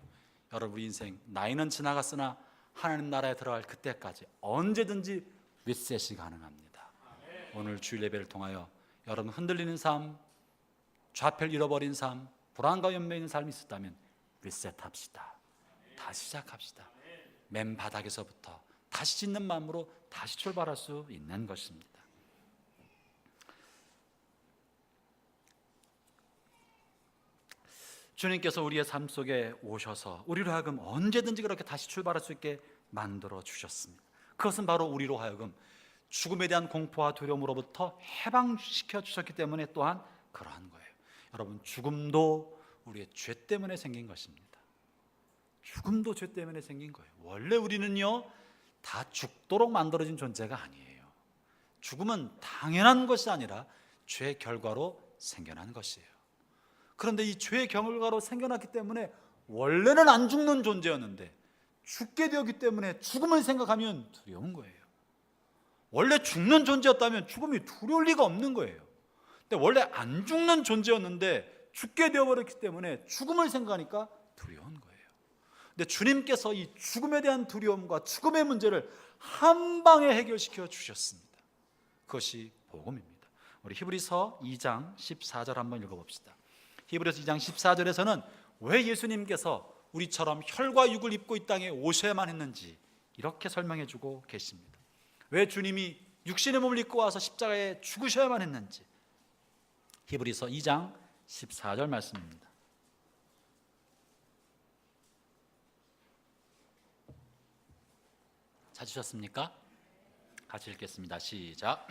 여러분, 우리 인생 나이는 지나갔으나 하나님 나라에 들어갈 그때까지 언제든지 리셋이 가능합니다. 오늘 주일 예배를 통하여 여러분 흔들리는 삶, 좌표를 잃어버린 삶, 불안과 연매 있는 삶이 있었다면 리셋합시다. 다시 시작합시다. 맨 바닥에서부터 다시 짓는 마음으로 다시 출발할 수 있는 것입니다. 주님께서 우리의 삶 속에 오셔서 우리로 하여금 언제든지 그렇게 다시 출발할 수 있게 만들어 주셨습니다. 그것은 바로 우리로 하여금 죽음에 대한 공포와 두려움으로부터 해방시켜 주셨기 때문에 또한 그러한 거예요. 여러분, 죽음도 우리의 죄 때문에 생긴 것입니다. 죽음도 죄 때문에 생긴 거예요. 원래 우리는요 다 죽도록 만들어진 존재가 아니에요. 죽음은 당연한 것이 아니라 죄의 결과로 생겨난 것이에요. 그런데 이 죄의 결과로 생겨났기 때문에 원래는 안 죽는 존재였는데 죽게 되었기 때문에 죽음을 생각하면 두려운 거예요. 원래 죽는 존재였다면 죽음이 두려울 리가 없는 거예요. 근데 원래 안 죽는 존재였는데 죽게 되어버렸기 때문에 죽음을 생각하니까 두려운 거예요. 근데 주님께서 이 죽음에 대한 두려움과 죽음의 문제를 한 방에 해결시켜 주셨습니다. 그것이 복음입니다. 우리 히브리서 2장 14절 한번 읽어봅시다. 히브리서 2장 14절에서는 왜 예수님께서 우리처럼 혈과 육을 입고 이 땅에 오셔야만 했는지 이렇게 설명해 주고 계십니다. 왜 주님이 육신의 몸을 입고 와서 십자가에 죽으셔야만 했는지 히브리서 2장 14절 말씀입니다. 찾으셨습니까? 같이 읽겠습니다. 시작.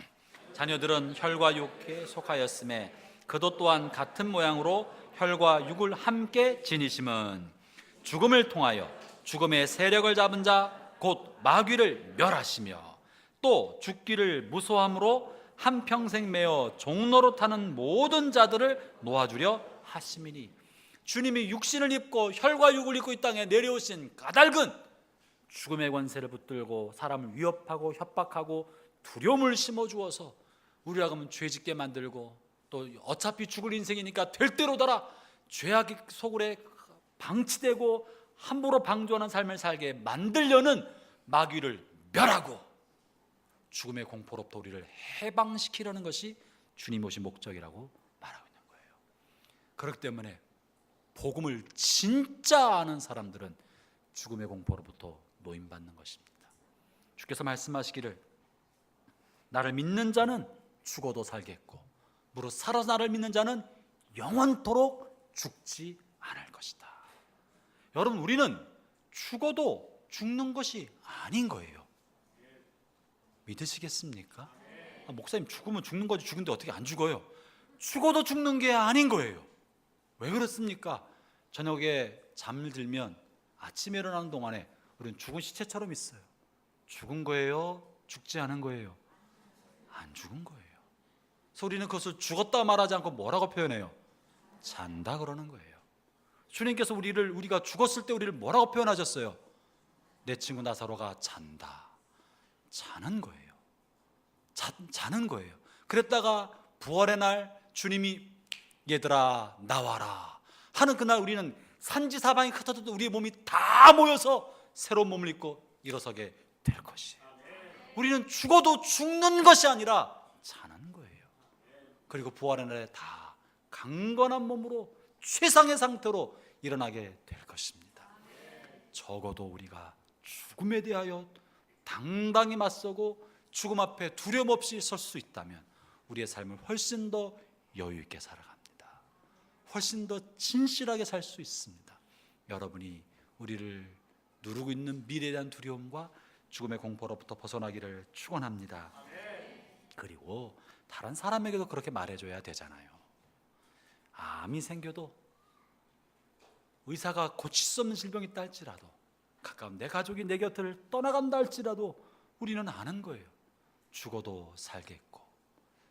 자녀들은 혈과 육에 속하였음에 그도 또한 같은 모양으로 혈과 육을 함께 지니심은 죽음을 통하여 죽음의 세력을 잡은 자 곧 마귀를 멸하시며 또 죽기를 무소함으로 한평생 매어 종로로 타는 모든 자들을 놓아주려 하심이니 주님이 육신을 입고 혈과 육을 입고 이 땅에 내려오신 까닭은 죽음의 권세를 붙들고 사람을 위협하고 협박하고 두려움을 심어주어서 우리라 하면 죄짓게 만들고 또 어차피 죽을 인생이니까 될 대로 달아 죄악의 속을에 방치되고 함부로 방조하는 삶을 살게 만들려는 마귀를 멸하고 죽음의 공포로부터 우리를 해방시키려는 것이 주님 오신 목적이라고 말하고 있는 거예요. 그렇기 때문에 복음을 진짜 아는 사람들은 죽음의 공포로부터 노임받는 것입니다. 주께서 말씀하시기를 나를 믿는 자는 죽어도 살겠고 무릇 살아서 나를 믿는 자는 영원토록 죽지 않을 것이다. 여러분, 우리는 죽어도 죽는 것이 아닌 거예요. 믿으시겠습니까? 목사님, 죽으면 죽는 거지 죽는데 어떻게 안 죽어요? 죽어도 죽는 게 아닌 거예요. 왜 그렇습니까? 저녁에 잠을 들면 아침에 일어나는 동안에 우리는 죽은 시체처럼 있어요. 죽은 거예요? 죽지 않은 거예요? 안 죽은 거예요. 그래서 우리는 그것을 죽었다 말하지 않고 뭐라고 표현해요? 잔다 그러는 거예요. 주님께서 우리가 죽었을 때 우리를 뭐라고 표현하셨어요? 내 친구 나사로가 잔다. 자는 거예요. 자는 거예요. 그랬다가 부활의 날 주님이 얘들아 나와라 하는 그날 우리는 산지사방이 흩어져도 우리의 몸이 다 모여서 새로운 몸을 입고 일어서게 될 것이에요. 우리는 죽어도 죽는 것이 아니라 자는 거예요. 그리고 부활의 날에 다 강건한 몸으로 최상의 상태로 일어나게 될 것입니다. 적어도 우리가 죽음에 대하여 당당히 맞서고 죽음 앞에 두려움 없이 설 수 있다면 우리의 삶을 훨씬 더 여유 있게 살아갑니다. 훨씬 더 진실하게 살 수 있습니다. 여러분이 우리를 누르고 있는 미래에 대한 두려움과 죽음의 공포로부터 벗어나기를 축원합니다. 그리고 다른 사람에게도 그렇게 말해줘야 되잖아요. 암이 생겨도 의사가 고칠 수 없는 질병이 있다 할지라도 가까운 내 가족이 내 곁을 떠나간다 할지라도 우리는 아는 거예요. 죽어도 살겠고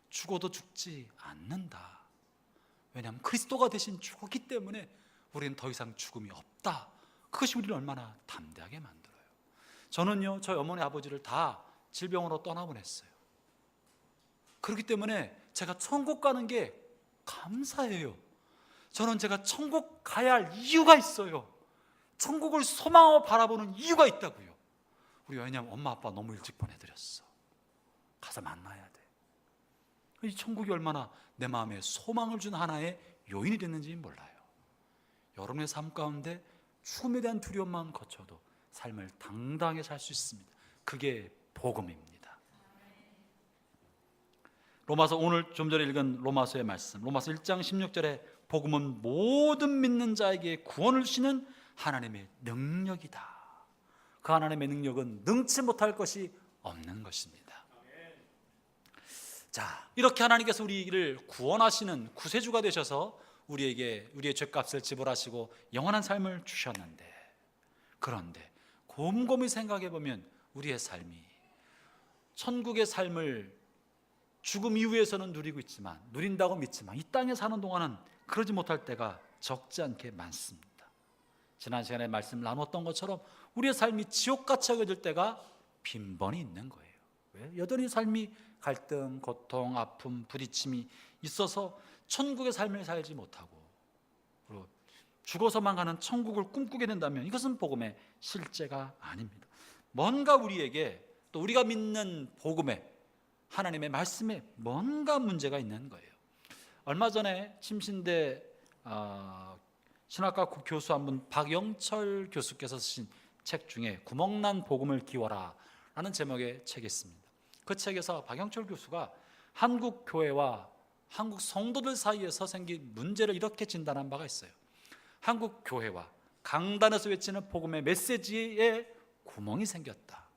죽어도 죽지 않는다. 왜냐하면 그리스도가 대신 죽었기 때문에 우리는 더 이상 죽음이 없다. 그것이 우리를 얼마나 담대하게 만들어요. 저는요, 저희 어머니 아버지를 다 질병으로 떠나보냈어요. 그렇기 때문에 제가 천국 가는 게 감사해요. 저는 제가 천국 가야 할 이유가 있어요. 천국을 소망하고 바라보는 이유가 있다고요. 우리 왜냐하면 엄마 아빠 너무 일찍 보내드렸어. 가서 만나야 돼. 이 천국이 얼마나 내 마음에 소망을 준 하나의 요인이 됐는지 몰라요. 여러분의 삶 가운데 죽음에 대한 두려움만 거쳐도 삶을 당당하게 살 수 있습니다. 그게 복음입니다. 로마서, 오늘 좀 전에 읽은 로마서의 말씀, 로마서 1장 16절에 복음은 모든 믿는 자에게 구원을 주시는 하나님의 능력이다. 그 하나님의 능력은 능치 못할 것이 없는 것입니다. 자, 이렇게 하나님께서 우리를 구원하시는 구세주가 되셔서 우리에게 우리의 죄값을 지불하시고 영원한 삶을 주셨는데, 그런데 곰곰이 생각해 보면 우리의 삶이 천국의 삶을 죽음 이후에서는 누리고 있지만, 누린다고 믿지만 이 땅에 사는 동안은 그러지 못할 때가 적지 않게 많습니다. 지난 시간에 말씀 나눴던 것처럼 우리의 삶이 지옥같이 여겨질 때가 빈번히 있는 거예요. 왜? 여전히 삶이 갈등, 고통, 아픔, 부딪힘이 있어서 천국의 삶을 살지 못하고 그리고 죽어서만 가는 천국을 꿈꾸게 된다면 이것은 복음의 실제가 아닙니다. 뭔가 우리에게, 또 우리가 믿는 복음에, 하나님의 말씀에 뭔가 문제가 있는 거예요. 얼마 전에 침신대 신학과 교수 한 분, 박영철 교수께서 쓰신 책 중에 구멍난 복음을 기워라 라는 제목의 책이 있습니다. 그 책에서 박영철 교수가 한국 교회와 한국 성도들 사이에서 생긴 문제를 이렇게 진단한 바가 있어요. 한국 교회와 강단에서 외치는 복음의 메시지에 구멍이 생겼다.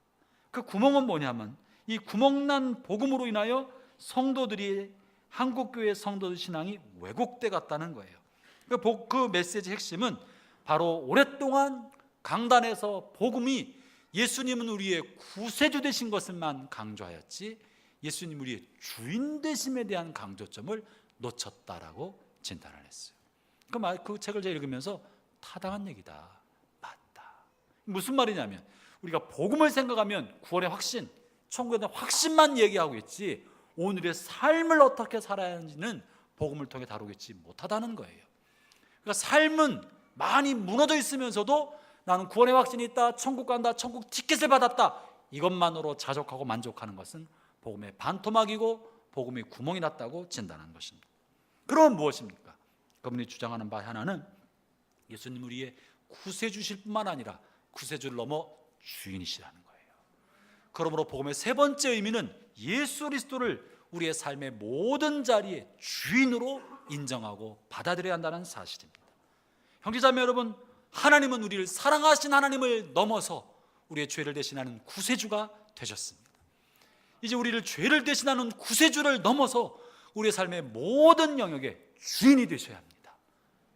그 구멍은 뭐냐면 이 구멍난 복음으로 인하여 성도들이 한국 교회 성도들 신앙이 왜곡돼 갔다는 거예요. 그 메시지 핵심은 바로 오랫동안 강단에서 복음이 예수님은 우리의 구세주 되신 것을만 강조하였지 예수님 우리의 주인 되심에 대한 강조점을 놓쳤다라고 진단을 했어요. 그 책을 제가 읽으면서 타당한 얘기다, 맞다. 무슨 말이냐면 우리가 복음을 생각하면 구원의 확신, 천국에 대한 확신만 얘기하고 있지 오늘의 삶을 어떻게 살아야 하는지는 복음을 통해 다루겠지 못하다는 거예요. 그러니까 삶은 많이 무너져 있으면서도 나는 구원의 확신이 있다, 천국 간다, 천국 티켓을 받았다, 이것만으로 자족하고 만족하는 것은 복음의 반토막이고 복음의 구멍이 났다고 진단한 것입니다. 그럼 무엇입니까? 그분이 주장하는 바 하나는 예수님 우리의 구세주실 뿐만 아니라 구세주를 넘어 주인이시라는 거예요. 그러므로 복음의 세 번째 의미는 예수 그리스도를 우리의 삶의 모든 자리에 주인으로 인정하고 받아들여야 한다는 사실입니다. 형제자매 여러분, 하나님은 우리를 사랑하신 하나님을 넘어서 우리의 죄를 대신하는 구세주가 되셨습니다. 이제 우리를 죄를 대신하는 구세주를 넘어서 우리의 삶의 모든 영역에 주인이 되셔야 합니다.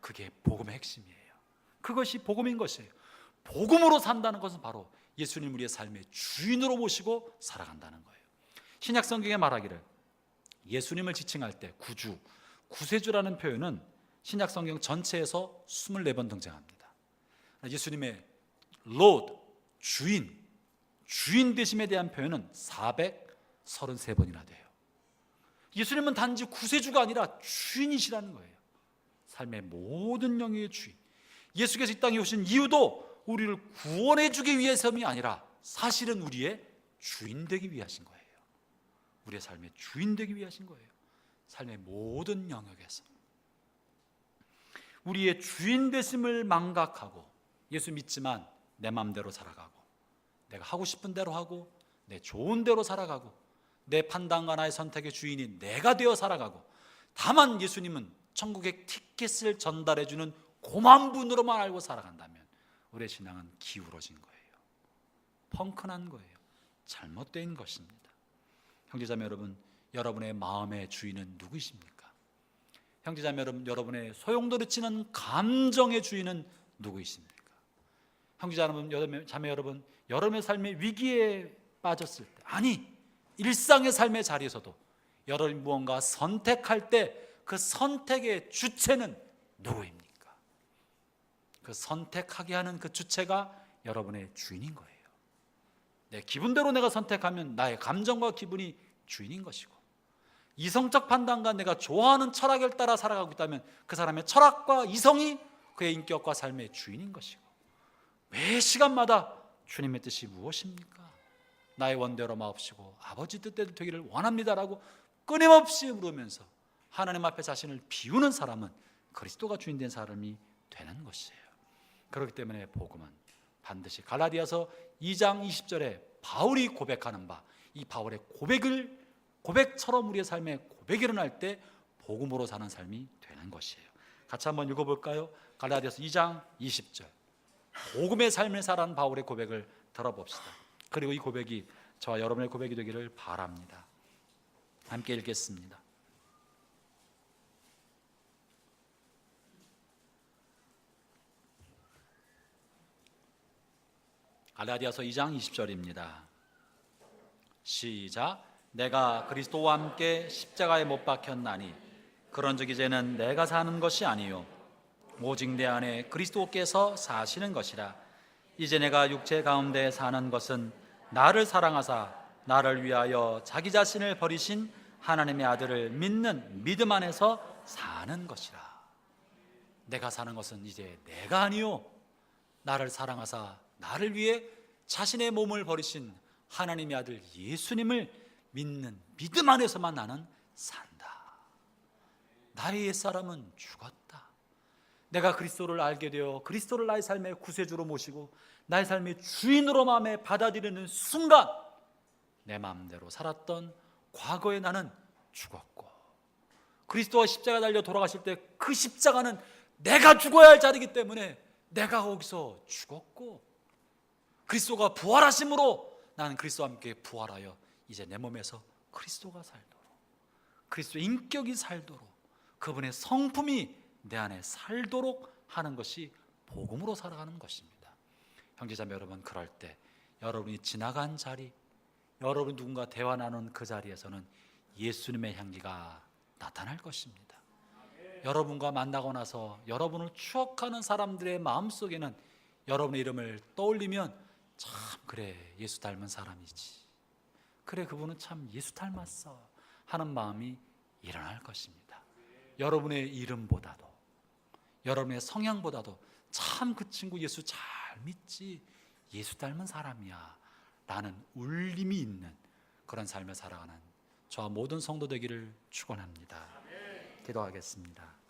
그게 복음의 핵심이에요. 그것이 복음인 것이에요. 복음으로 산다는 것은 바로 예수님 우리의 삶의 주인으로 모시고 살아간다는 거예요. 신약 성경에 말하기를 예수님을 지칭할 때 구주, 구세주라는 표현은 신약 성경 전체에서 24번 등장합니다. 예수님의 Lord, 주인 되심에 대한 표현은 433번이나 돼요. 예수님은 단지 구세주가 아니라 주인이시라는 거예요. 삶의 모든 영역의 주인. 예수께서 이 땅에 오신 이유도 우리를 구원해 주기 위해서이 아니라 사실은 우리의 주인 되기 위하신 거예요. 우리의 삶의 주인 되기 위하신 거예요. 삶의 모든 영역에서 우리의 주인 되심을 망각하고 예수 믿지만 내 마음대로 살아가고 내가 하고 싶은 대로 하고 내 좋은 대로 살아가고 내 판단과 나의 선택의 주인이 내가 되어 살아가고 다만 예수님은 천국의 티켓을 전달해 주는 고만 분으로만 알고 살아간다면 우리의 신앙은 기울어진 거예요. 펑크난 거예요. 잘못된 것입니다. 형제자매 여러분, 여러분의 마음의 주인은 누구이십니까? 형제자매 여러분, 여러분의 소용돌이치는 감정의 주인은 누구이십니까? 형제자매 여러분, 여러분의 삶의 위기에 빠졌을 때, 아니 일상의 삶의 자리에서도 여러분이 무언가 선택할 때 그 선택의 주체는 누구입니까? 그 선택하게 하는 그 주체가 여러분의 주인인 거예요. 내 기분대로 내가 선택하면 나의 감정과 기분이 주인인 것이고, 이성적 판단과 내가 좋아하는 철학을 따라 살아가고 있다면 그 사람의 철학과 이성이 그의 인격과 삶의 주인인 것이고, 매 시간마다 주님의 뜻이 무엇입니까? 나의 원대로 마옵시고 아버지 뜻대로 되기를 원합니다라고 끊임없이 물으면서 하나님 앞에 자신을 비우는 사람은 그리스도가 주인 된 사람이 되는 것이에요. 그렇기 때문에 복음은 반드시 갈라디아서 2장 20절에 바울이 고백하는 바, 이 바울의 고백처럼 우리의 삶에 고백이 일어날 때 복음으로 사는 삶이 되는 것이에요. 같이 한번 읽어볼까요? 갈라디아서 2장 20절. 복음의 삶을 살아가는 바울의 고백을 들어봅시다. 그리고 이 고백이 저와 여러분의 고백이 되기를 바랍니다. 함께 읽겠습니다. 갈라디아서 2장 20절입니다. 시작. 내가 그리스도와 함께 십자가에 못 박혔나니 그런즉 이제는 내가 사는 것이 아니요 오직 내 안에 그리스도께서 사시는 것이라. 이제 내가 육체 가운데 사는 것은 나를 사랑하사 나를 위하여 자기 자신을 버리신 하나님의 아들을 믿는 믿음 안에서 사는 것이라. 내가 사는 것은 이제 내가 아니요 나를 사랑하사 나를 위해 자신의 몸을 버리신 하나님의 아들 예수님을 믿는 믿음 안에서만 나는 산다. 나의 옛사람은 죽었다. 내가 그리스도를 알게 되어 그리스도를 나의 삶의 구세주로 모시고 나의 삶의 주인으로 마음에 받아들이는 순간 내 마음대로 살았던 과거의 나는 죽었고, 그리스도와 십자가 달려 돌아가실 때 그 십자가는 내가 죽어야 할 자리이기 때문에 내가 거기서 죽었고, 그리스도가 부활하심으로 나는 그리스도와 함께 부활하여 이제 내 몸에서 그리스도가 살도록, 그리스도의 인격이 살도록, 그분의 성품이 내 안에 살도록 하는 것이 복음으로 살아가는 것입니다. 형제자매 여러분, 그럴 때 여러분이 지나간 자리, 여러분이 누군가 대화 나눈 그 자리에서는 예수님의 향기가 나타날 것입니다. 여러분과 만나고 나서 여러분을 추억하는 사람들의 마음속에는 여러분의 이름을 떠올리면 참, 그래, 예수 닮은 사람이지, 그래, 그분은 참 예수 닮았어 하는 마음이 일어날 것입니다. 여러분의 이름보다도, 여러분의 성향보다도 참 그 친구 예수 잘 믿지, 예수 닮은 사람이야 라는 울림이 있는 그런 삶을 살아가는 저와 모든 성도 되기를 축원합니다. 기도하겠습니다.